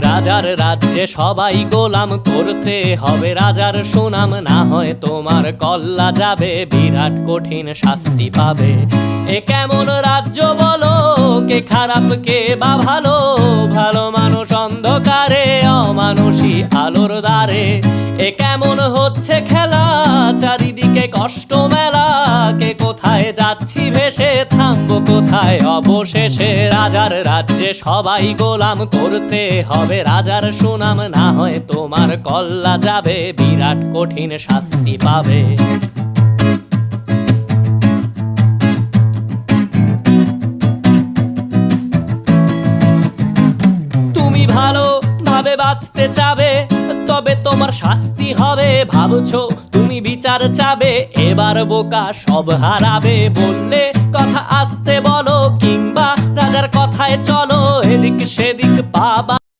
রাজার রাজ্যে সবাই গোলাম, করতে হবে রাজার সুনাম, না হয় তোমার কল্লা যাবে, বিরাট কঠিন শাস্তি পাবে। এ কেমন রাজ্য বলো, কে খারাপ কে বা ভালো, ভালো মানুষ অন্ধকারে, অমানুষী আলোর দ্বারে। এ কেমন হচ্ছে খেলা, চারিদিকে কষ্ট মেলা, কে কোথায় যাচ্ছি ভেসে, থামবো কোথায় অবশেষে। রাজার রাজ্যে সবাই গোলাম, করতে হবে রাজার সুনাম, না হয় তোমার কল্লা যাবে, বিরাট কঠিন শাস্তি পাবে। তুমি ভালো ভাবে বাঁচতে চাবে, তবে তোমার শাস্তি হবে। ভাবছো তুমি বিচার চাবে, এবার বোকা সব হারাবে। বললে কথা আস্তে বলো, কিংবা রাজার কথায় চলো, এদিক সেদিক পাবা।